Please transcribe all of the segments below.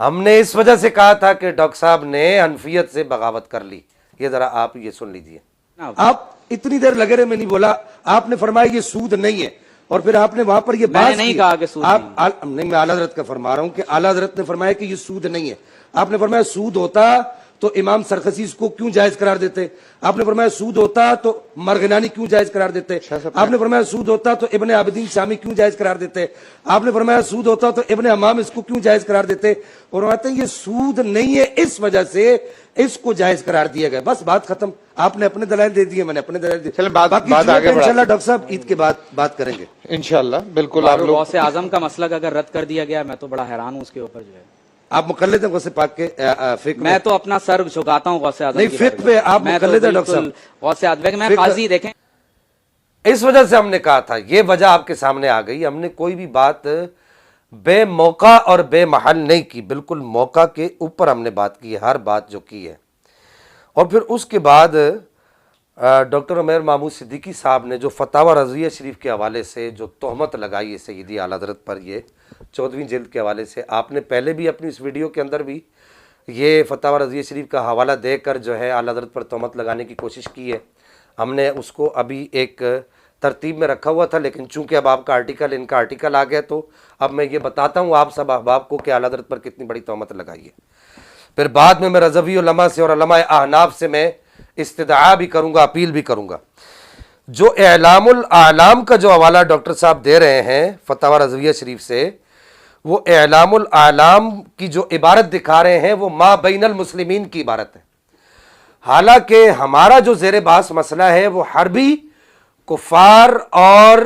ہم نے اس وجہ سے کہا تھا کہ ڈاکٹر صاحب نے حنفیت سے بغاوت کر لی. یہ ذرا آپ یہ سن لیجئے. آپ اتنی دیر لگے رہے، میں نہیں بولا. آپ نے فرمایا یہ سود نہیں ہے، اور پھر آپ نے وہاں پر یہ میں نے نہیں کہا کہ سود نہیں، میں اعلیٰ حضرت کا فرما رہا ہوں کہ اعلیٰ حضرت نے فرمایا کہ یہ سود نہیں ہے. آپ نے فرمایا سود ہوتا تو امام سرخسی اس کو کیوں جائز قرار دیتے؟ آپ نے فرمایا سود ہوتا تو مرغنانی کیوں جائز قرار دیتے؟ آپ نے فرمایا سود ہوتا تو ابن عابدین شامی کیوں جائز قرار دیتے؟ آپ نے فرمایا سود ہوتا تو ابن حمام اس کو کیوں جائز قرار دیتے؟ اور فرماتے ہیں یہ سود نہیں ہے، اس وجہ سے اس کو جائز قرار دیا گیا. بس بات ختم. آپ نے اپنے دلائل دے دیے، میں نے اپنے دلائل دیے. باقی انشاءاللہ ڈاکٹر صاحب عید کے بعد بات کریں گے انشاءاللہ. بالکل. آپ لوگ غوث اعظم کا مسلک اگر رد کر دیا گیا، میں تو بڑا حیران ہوں اس کے اوپر. جو ہے آپ مقلد ہیں غوث پاک کے فقہ میں تو اپنا سر جھکاتا ہوں غوث اعظم نہیں، فقہ پہ آپ مقلد ہیں ڈاکٹر صاحب. غوث اعظم میں قاضی دیکھیں. اس وجہ سے ہم نے کہا تھا، یہ وجہ آپ کے سامنے آ گئی. ہم نے کوئی بھی بات بے موقع اور بے محل نہیں کی، بالکل موقع کے اوپر ہم نے بات کی ہے، ہر بات جو کی ہے. اور پھر اس کے بعد ڈاکٹر عمیر محمود صدیقی صاحب نے جو فتاوی رضویہ شریف کے حوالے سے جو تہمت لگائی ہے سیدی اعلیٰ حضرت پر، یہ 14ویں جلد کے حوالے سے، آپ نے پہلے بھی اپنی اس ویڈیو کے اندر بھی یہ فتاوی رضویہ شریف کا حوالہ دے کر جو ہے اعلیٰ حضرت پر تہمت لگانے کی کوشش کی ہے. ہم نے اس کو ابھی ایک ترتیب میں رکھا ہوا تھا، لیکن چونکہ اب آپ کا آرٹیکل، ان کا آرٹیکل آ گیا، تو اب میں یہ بتاتا ہوں آپ سب احباب کو کہ اعلیٰ حضرت پر کتنی بڑی تہمت لگائی ہے. پھر بعد میں رضوی علماء سے اور علماء احناف سے میں استدعا بھی کروں گا، اپیل بھی کروں گا. جو اعلام الاعلام کا جو حوالہ ڈاکٹر صاحب دے رہے ہیں فتاوی رضویہ شریف سے، وہ اعلام الاعلام کی جو عبارت دکھا رہے ہیں وہ ما بین المسلمین کی عبارت ہے. حالانکہ ہمارا جو زیر بحث مسئلہ ہے وہ حربی، کفار اور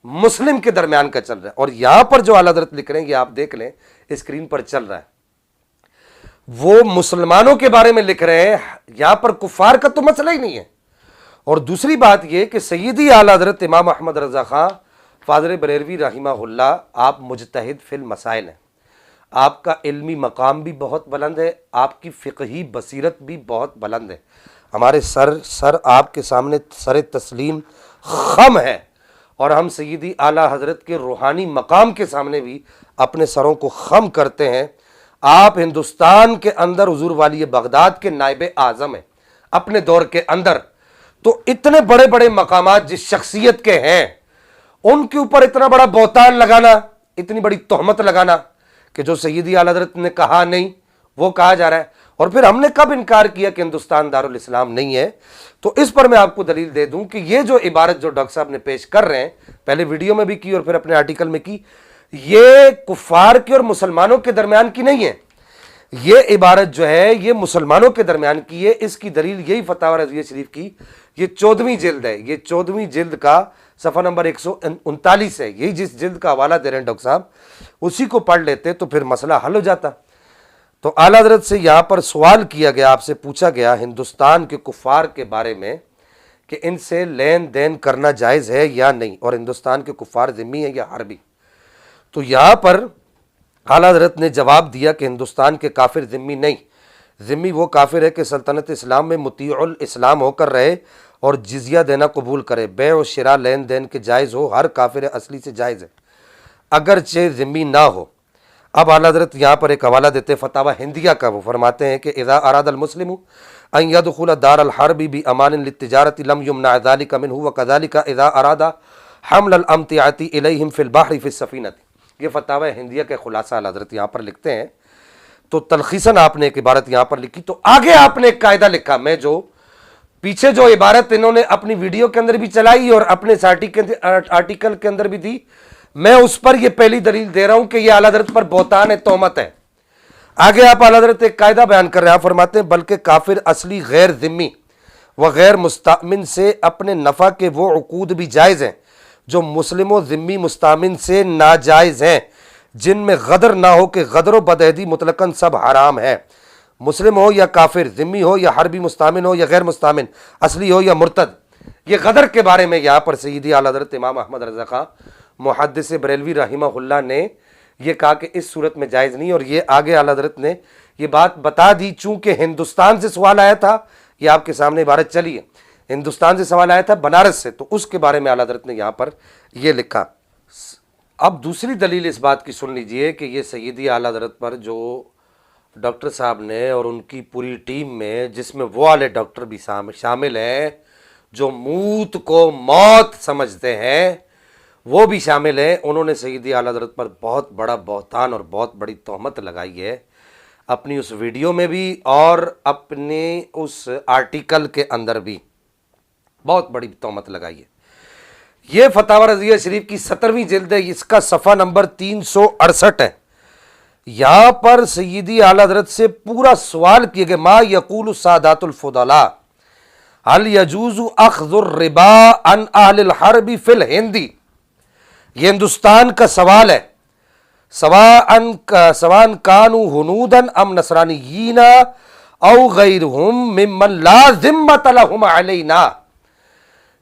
مسلم کے درمیان کا چل رہا ہے. اور یہاں پر جو اعلیٰ حضرت لکھ رہے ہیں یہ آپ دیکھ لیں، اسکرین پر چل رہا ہے، وہ مسلمانوں کے بارے میں لکھ رہے ہیں، یہاں پر کفار کا تو مسئلہ ہی نہیں ہے. اور دوسری بات یہ کہ سیدی اعلیٰ حضرت امام احمد رضا خان فاضل بریلوی رحمہ اللہ، آپ مجتہد فی المسائل ہیں، آپ کا علمی مقام بھی بہت بلند ہے، آپ کی فقہی بصیرت بھی بہت بلند ہے. ہمارے سر آپ کے سامنے سر تسلیم خم ہے، اور ہم سیدی اعلیٰ حضرت کے روحانی مقام کے سامنے بھی اپنے سروں کو خم کرتے ہیں. آپ ہندوستان کے اندر حضور والی بغداد کے نائب اعظم ہیں اپنے دور کے اندر، تو اتنے بڑے بڑے مقامات جس شخصیت کے ہیں ان کے اوپر اتنا بڑا بہتان لگانا، اتنی بڑی تہمت لگانا کہ جو سیدی اعلیٰ حضرت نے کہا نہیں وہ کہا جا رہا ہے. اور پھر ہم نے کب انکار کیا کہ ہندوستان دارالاسلام نہیں ہے؟ تو اس پر میں آپ کو دلیل دے دوں کہ یہ جو عبارت جو ڈاکٹر صاحب نے پیش کر رہے ہیں، پہلے ویڈیو میں بھی کی اور پھر اپنے آرٹیکل میں کی، یہ کفار کے اور مسلمانوں کے درمیان کی نہیں ہے. یہ عبارت جو ہے یہ مسلمانوں کے درمیان کی ہے. اس کی دلیل یہی فتاوی رضویہ شریف کی یہ 14ویں جلد ہے، یہ 14ویں جلد کا صفحہ نمبر 139 ہے. یہی جس جلد کا حوالہ دے رہے ہیں ڈاکٹر صاحب، اسی کو پڑھ لیتے تو پھر مسئلہ حل ہو جاتا. تو اعلیٰ حضرت سے یہاں پر سوال کیا گیا، آپ سے پوچھا گیا ہندوستان کے کفار کے بارے میں کہ ان سے لین دین کرنا جائز ہے یا نہیں، اور ہندوستان کے کفار ذمی ہیں یا حربی. تو یہاں پر اعلیٰ حضرت نے جواب دیا کہ ہندوستان کے کافر ذمی نہیں، ذمی وہ کافر ہے کہ سلطنت اسلام میں مطیع الاسلام ہو کر رہے اور جزیہ دینا قبول کرے. بیع و شراء لین دین کے جائز ہو، ہر کافر اصلی سے جائز ہے اگرچہ ذمی نہ ہو. اب اعلیٰ حضرت یہاں پر ایک حوالہ دیتے فتاوی ہندیہ کا، وہ فرماتے ہیں کہ اذا اراد المسلم ان يدخل دار الحرب بامان للتجارة لم يمنع ذلك منه وكذلك اذا اراد حمل الامتعة اليهم في البحر في السفينة. یہ فتاوی ہندیہ کے خلاصہ اعلیٰ حضرت یہاں پر لکھتے ہیں. تو تلخیصاً آپ نے ایک عبارت یہاں پر لکھی، تو آگے آپ نے ایک قاعدہ لکھا. میں جو پیچھے جو عبارت انہوں نے اپنی ویڈیو کے اندر بھی چلائی اور اپنے آرٹیکل کے اندر بھی دی، میں اس پر یہ پہلی دلیل دے رہا ہوں کہ یہ اعلیٰ حضرت پر بہتان ہے، تہمت ہے. آگے آپ اعلیٰ حضرت ایک قاعدہ بیان کر رہے ہیں، آپ فرماتے ہیں بلکہ کافر اصلی غیر ذمی و غیر مستأمن سے اپنے نفع کے وہ عقود بھی جائز ہیں جو مسلم و ذمی مستأمن سے ناجائز ہیں، جن میں غدر نہ ہو کہ غدر و بدعہدی مطلقاً سب حرام ہے. مسلم ہو یا کافر، ذمی ہو یا حربی مستأمن ہو یا غیر مستأمن، اصلی ہو یا مرتد. یہ غدر کے بارے میں یہاں پر سیدی اعلیٰ حضرت امام احمد رضا خان محدث بریلوی رحمہ اللہ نے یہ کہا کہ اس صورت میں جائز نہیں. اور یہ آگے اعلیٰ حضرت نے یہ بات بتا دی، چونکہ ہندوستان سے سوال آیا تھا، یہ آپ کے سامنے عبارت چلی ہے، ہندوستان سے سوال آیا تھا بنارس سے، تو اس کے بارے میں اعلیٰ حضرت نے یہاں پر یہ لکھا. اب دوسری دلیل اس بات کی سن لیجئے کہ یہ سیدی اعلیٰ حضرت پر جو ڈاکٹر صاحب نے اور ان کی پوری ٹیم میں، جس میں وہ والے ڈاکٹر بھی شامل ہیں جو موت کو موت سمجھتے ہیں، وہ بھی شامل ہیں، انہوں نے سیدی اعلیٰ حضرت پر بہت بڑا بہتان اور بہت بڑی تہمت لگائی ہے، اپنی اس ویڈیو میں بھی اور اپنے اس آرٹیکل کے اندر بھی بہت بڑی تہمت لگائی ہے۔ یہ فتاوی رضیہ شریف کی 17ویں جلد ہے، اس کا صفحہ نمبر 368 ہے۔ یہاں پر سیدی اعلیٰ حضرت سے پورا سوال کیے گئے، ما یقول السادات الفضلاء هل یجوز اخذ الربا عن اہل الحرب فی الہندی، یہ ہندوستان کا سوال ہے، سواء کانوا ہنودا ام نصرانیین او غیرہم ممن لا ذمۃ لہم علینا۔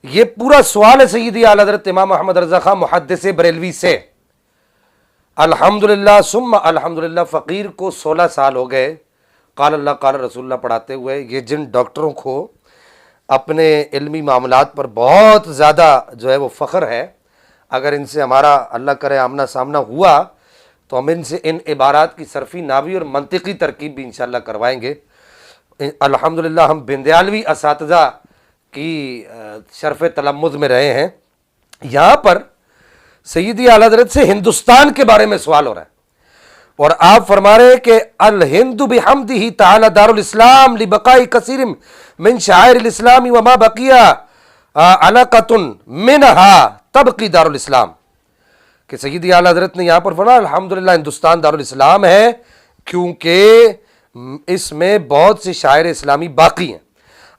یہ پورا سوال ہے سیدی اعلیٰ حضرت امام احمد رضا خان محدث بریلوی سے۔ الحمدللہ ثم الحمدللہ، فقیر کو 16 سال ہو گئے قال اللہ قال رسول اللہ پڑھاتے ہوئے۔ یہ جن ڈاکٹروں کو اپنے علمی معاملات پر بہت زیادہ جو ہے وہ فخر ہے، اگر ان سے ہمارا اللہ کرے آمنا سامنا ہوا تو ہم ان سے ان عبارات کی صرفی نحوی اور منطقی ترکیب بھی انشاءاللہ کروائیں گے۔ الحمدللہ ہم بندیالوی اساتذہ کی شرف تلمذ میں رہے ہیں۔ یہاں پر سیدی اعلیٰ حضرت سے ہندوستان کے بارے میں سوال ہو رہا ہے، اور آپ فرما رہے ہیں کہ الہند بحمدہ تعالی دار الاسلام لبقاء کثیر من شعائر الاسلام وما بقی علاقۃ منہا تبقی دار الاسلام، کہ سیدی اعلیٰ حضرت نے یہاں پر فرمایا الحمدللہ ہندوستان دار الاسلام ہے کیونکہ اس میں بہت سے شاعر اسلامی باقی ہیں۔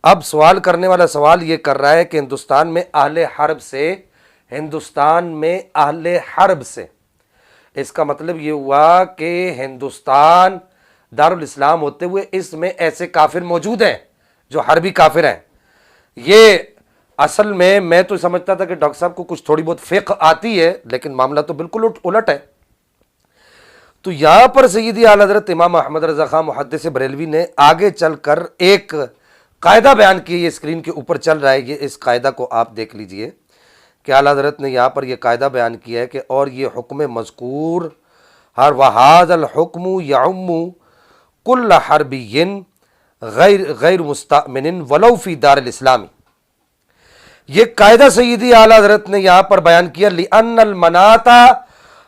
اب سوال کرنے والا سوال یہ کر رہا ہے کہ ہندوستان میں اہل حرب سے اس کا مطلب یہ ہوا کہ ہندوستان دارالاسلام ہوتے ہوئے اس میں ایسے کافر موجود ہیں جو حربی کافر ہیں۔ یہ اصل میں تو سمجھتا تھا کہ ڈاکٹر صاحب کو کچھ تھوڑی بہت فقہ آتی ہے، لیکن معاملہ تو بالکل الٹ ہے۔ تو یہاں پر سیدی اعلیٰ حضرت امام احمد رضا خان محدث بریلوی نے آگے چل کر ایک قاعدہ بیان کیا، یہ اسکرین کے اوپر چل رہا ہے، یہ اس قاعدہ کو آپ دیکھ لیجئے کہ اعلیٰ حضرت نے یہاں پر یہ قاعدہ بیان کیا ہے کہ اور یہ حکم مذکور ہر وَهَذَا الْحُكْمُ يَعُمُّ كُلَّ حَرْبِيٍّ غیر مستأمن وَلَوْ فِي دار الاسلام۔ یہ قاعدہ سیدی اعلیٰ حضرت نے یہاں پر بیان کیا لِأَنَّ الْمَنَاطَ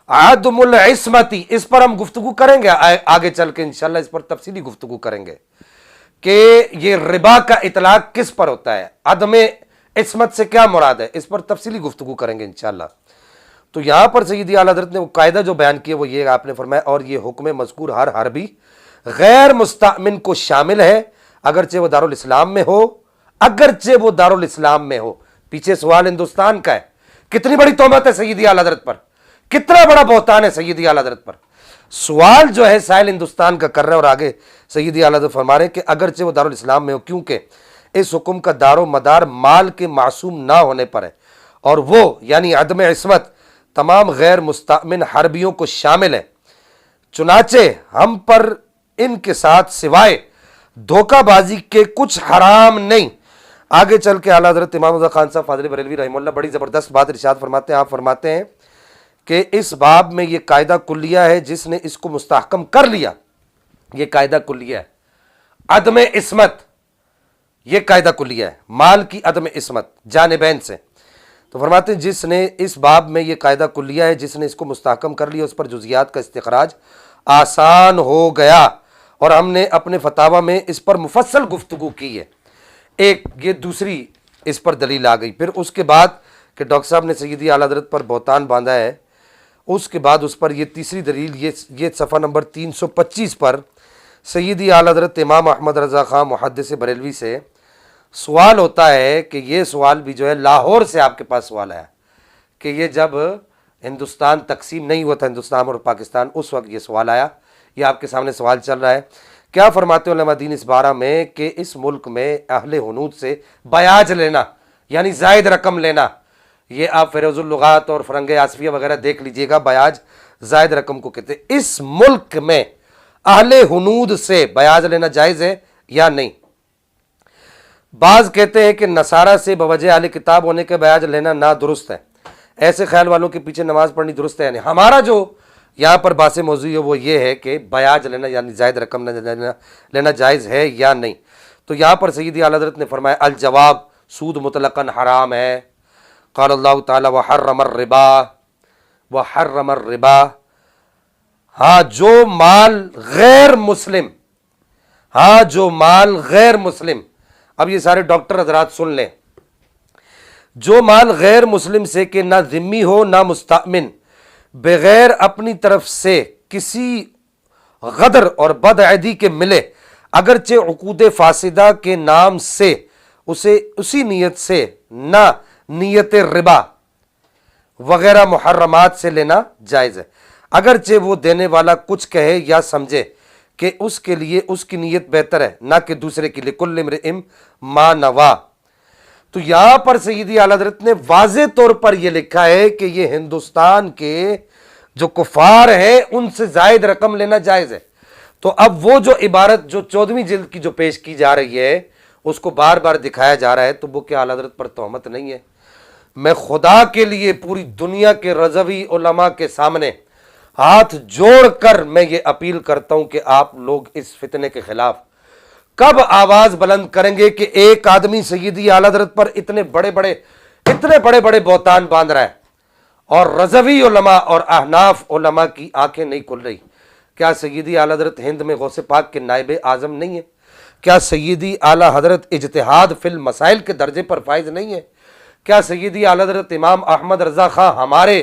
عَدْمُ الْعِصْمَةِ، اس پر ہم گفتگو کریں گے آگے چل کے انشاءاللہ، اس پر تفصیلی گفتگو کریں گے کہ یہ ربا کا اطلاق کس پر ہوتا ہے، عدم عصمت سے کیا مراد ہے، اس پر تفصیلی گفتگو کریں گے انشاءاللہ۔ تو یہاں پر سیدی اعلیٰ حضرت نے وہ قاعدہ جو بیان کیا وہ یہ آپ نے فرمایا اور یہ حکم مذکور ہر حربی غیر مستأمن کو شامل ہے، اگرچہ وہ دارالاسلام میں ہو، پیچھے سوال ہندوستان کا ہے، کتنی بڑی تہمت ہے سیدی اعلیٰ حضرت پر، کتنا بڑا بہتان ہے سیدی اعلیٰ حضرت پر۔ سوال جو ہے سائل ہندوستان کا کر رہے ہیں، اور آگے سیدی اعلیٰ حضرت فرما رہے ہیں کہ اگرچہ وہ دارالاسلام میں ہو، کیونکہ اس حکم کا دار و مدار مال کے معصوم نہ ہونے پر ہے، اور وہ یعنی عدم عصمت تمام غیر مستأمن حربیوں کو شامل ہے، چنانچہ ہم پر ان کے ساتھ سوائے دھوکہ بازی کے کچھ حرام نہیں۔ آگے چل کے اعلیٰ حضرت امام رضا خان صاحب فاضل بریلوی رحمہ اللہ بڑی زبردست بات ارشاد فرماتے ہیں۔ آپ فرماتے ہیں کہ اس باب میں یہ قاعدہ کلیہ ہے، جس نے اس کو مستحکم کر لیا، یہ قاعدہ کلیہ ہے، عدم عصمت، یہ قاعدہ کلیہ ہے، مال کی عدم عصمت جانبین سے۔ تو فرماتے ہیں جس نے اس باب میں یہ قاعدہ کلیہ ہے، جس نے اس کو مستحکم کر لیا، اس پر جزیات کا استخراج آسان ہو گیا، اور ہم نے اپنے فتاوی میں اس پر مفصل گفتگو کی ہے۔ ایک یہ دوسری اس پر دلیل آ گئی، پھر اس کے بعد کہ ڈاکٹر صاحب نے سیدی اعلیٰ حضرت پر بہتان باندھا ہے، اس کے بعد اس پر یہ تیسری دلیل یہ صفحہ نمبر 325 پر سیدی اعلیٰ حضرت امام احمد رضا خان محدث بریلوی سے سوال ہوتا ہے کہ یہ سوال بھی جو ہے لاہور سے آپ کے پاس سوال آیا کہ یہ جب ہندوستان تقسیم نہیں ہوا تھا، ہندوستان اور پاکستان، اس وقت یہ سوال آیا، یہ آپ کے سامنے سوال چل رہا ہے۔ کیا فرماتے علماء دین اس بارہ میں کہ اس ملک میں اہل ہنود سے بیاج لینا یعنی زائد رقم لینا، یہ آپ فیروز اللغات اور فرنگ آصفیہ وغیرہ دیکھ لیجئے گا، بیاج زائد رقم کو کہتے ہیں۔ اس ملک میں اہل ہنود سے بیاج لینا جائز ہے یا نہیں؟ بعض کہتے ہیں کہ نصارہ سے بوجہ اہل کتاب ہونے کے بیاج لینا نادرست ہے، ایسے خیال والوں کے پیچھے نماز پڑھنی درست ہے، یعنی ہمارا جو یہاں پر باس موضوع وہ یہ ہے کہ بیاج لینا یعنی زائد رقم لینا جائز ہے یا نہیں. تو یہاں پر سیدی اعلیٰ حضرت نے فرمایا الجواب سود مطلقاً حرام ہے. قال اللہ تعالی وحرم الربا وحرم الربا. ہاں جو مال غیر مسلم، ہاں جو مال غیر مسلم، اب یہ سارے ڈاکٹر حضرات سن لیں، جو مال غیر مسلم سے کہ نہ ذمی ہو نہ مستأمن، بغیر اپنی طرف سے کسی غدر اور بدعہدی کے ملے، اگرچہ عقود فاسدہ کے نام سے، اسے اسی نیت سے نہ نیت ربا وغیرہ محرمات سے لینا جائز ہے، اگرچہ وہ دینے والا کچھ کہے یا سمجھے کہ اس کے لیے اس کی نیت بہتر ہے نہ کہ دوسرے کے لیے. کل امرئ ما نوا. تو یہاں پر سیدی اعلیٰ حضرت نے واضح طور پر یہ لکھا ہے کہ یہ ہندوستان کے جو کفار ہیں ان سے زائد رقم لینا جائز ہے. تو اب وہ جو عبارت جو 14ویں جلد کی جو پیش کی جا رہی ہے اس کو بار بار دکھایا جا رہا ہے، تو وہ کیا اعلیٰ حضرت پر تہمت نہیں ہے؟ میں خدا کے لیے پوری دنیا کے رضوی علماء کے سامنے ہاتھ جوڑ کر میں یہ اپیل کرتا ہوں کہ آپ لوگ اس فتنے کے خلاف کب آواز بلند کریں گے کہ ایک آدمی سیدی اعلیٰ حضرت پر اتنے بڑے بڑے بہتان باندھ رہا ہے اور رضوی علماء اور احناف علماء کی آنکھیں نہیں کھل رہی؟ کیا سیدی اعلیٰ حضرت ہند میں غوث پاک کے نائب اعظم نہیں ہے؟ کیا سیدی اعلیٰ حضرت اجتہاد فی المسائل کے درجے پر فائز نہیں ہے؟ کیا سیدی اعلیٰ حضرت امام احمد رضا خان ہمارے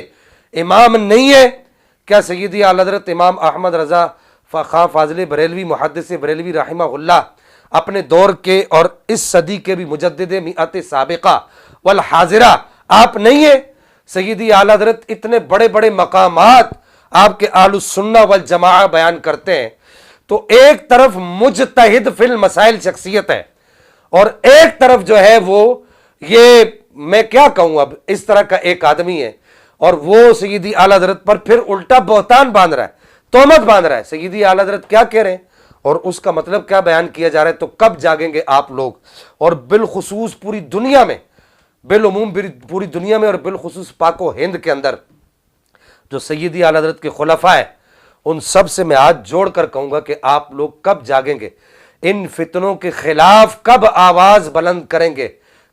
امام نہیں ہے؟ کیا سیدی اعلیٰ حضرت امام احمد رضا خان فاضل بریلوی محدث بریلوی رحمہ اللہ اپنے دور کے اور اس صدی کے بھی مجدد میعت سابقہ والحاضرہ آپ نہیں ہیں؟ سیدی اعلیٰ حضرت اتنے بڑے مقامات آپ کے اہل السنہ والجماعہ بیان کرتے ہیں، تو ایک طرف مجتہد فی المسائل شخصیت ہے اور ایک طرف جو ہے وہ یہ میں کیا کہوں اب اس طرح کا ایک آدمی ہے، اور وہ سیدی اعلیٰ حضرت پر پھر الٹا بہتان باندھ رہا ہے، تہمت باندھ رہا ہے. سیدی اعلیٰ حضرت کیا کہہ رہے ہیں اور اس کا مطلب کیا بیان کیا جا رہا ہے؟ تو کب جاگیں گے آپ لوگ؟ اور بالخصوص پوری دنیا میں، بالعموم پوری دنیا میں اور بالخصوص پاک و ہند کے اندر جو سیدی اعلیٰ حضرت کے خلفاء ہیں ان سب سے میں ہاتھ جوڑ کر کہوں گا کہ آپ لوگ کب جاگیں گے؟ ان فتنوں کے خلاف کب آواز بلند کریں گے؟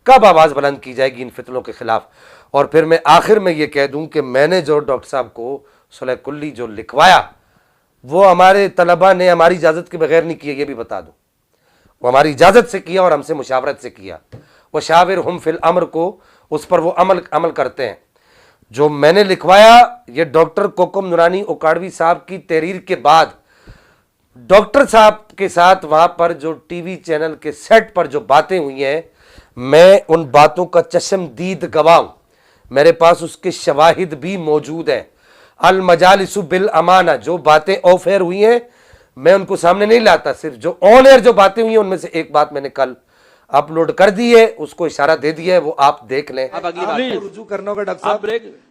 کب آواز بلند کی جائے گی ان فتنوں کے خلاف؟ اور پھر میں آخر میں یہ کہہ دوں کہ میں نے جو ڈاکٹر صاحب کو صلح کلی جو لکھوایا وہ ہمارے طلبہ نے ہماری اجازت کے بغیر نہیں کیا، یہ بھی بتا دوں. وہ ہماری اجازت سے کیا اور ہم سے مشاورت سے کیا. وہ شاورہم فی الامر کو اس پر وہ عمل کرتے ہیں. جو میں نے لکھوایا یہ ڈاکٹر کوکم نورانی اکاڑوی صاحب کی تحریر کے بعد ڈاکٹر صاحب کے ساتھ وہاں پر جو ٹی وی چینل کے سیٹ پر جو باتیں ہوئی ہیں میں ان باتوں کا چشم دید گواہ ہوں. میرے پاس اس کے شواہد بھی موجود ہیں. المجالس بالامانہ جو باتیں آف ایئر ہوئی ہیں میں ان کو سامنے نہیں لاتا، صرف جو آن ایئر جو باتیں ہوئی ہیں ان میں سے ایک بات میں نے کل اپلوڈ کر دی ہے، اس کو اشارہ دے دیا ہے، وہ آپ دیکھ لیں. اب اگلی آپ بات کو رجوع کرنا ہوگا ڈاکٹر صاحب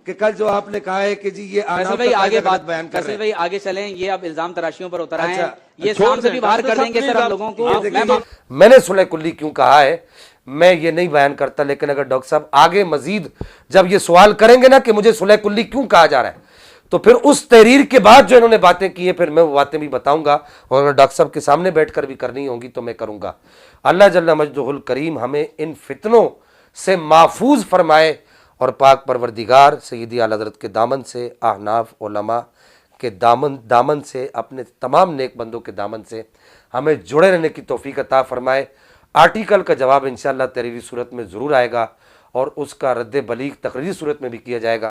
کہ کل جو آپ نے کہا ہے کہ جی یہ فیصل بھائی آگے بات بیان کر رہے ہیں. بھائی آگے چلیں، یہ اب الزام تراشیوں پر اتر آئے ہیں، یہ اسلام سے بھی باہر کر دیں گے سر ہم لوگوں کو. میں نے صلح کلی کیوں کہا ہے میں یہ نہیں بیان کرتا، لیکن اگر ڈاکٹر صاحب آگے مزید جب یہ سوال کریں گے نا کہ مجھے صلح کلی کیوں کہا جا رہا ہے تو پھر اس تحریر کے بعد جو انہوں نے باتیں کی ہیں پھر میں وہ باتیں بھی بتاؤں گا، اور اگر ڈاکٹر صاحب کے سامنے بیٹھ کر بھی کرنی ہوں گی تو میں کروں گا. اللہ جل مجدہ الکریم ہمیں ان فتنوں سے محفوظ فرمائے اور پاک پروردگار سیدی اعلیٰ حضرت کے دامن سے، احناف علماء کے دامن سے، اپنے تمام نیک بندوں کے دامن سے ہمیں جڑے رہنے کی توفیق عطا فرمائے. آرٹیکل کا جواب انشاءاللہ تحریری صورت میں ضرور آئے گا اور اس کا رد بلیغ تقریری صورت میں بھی کیا جائے گا.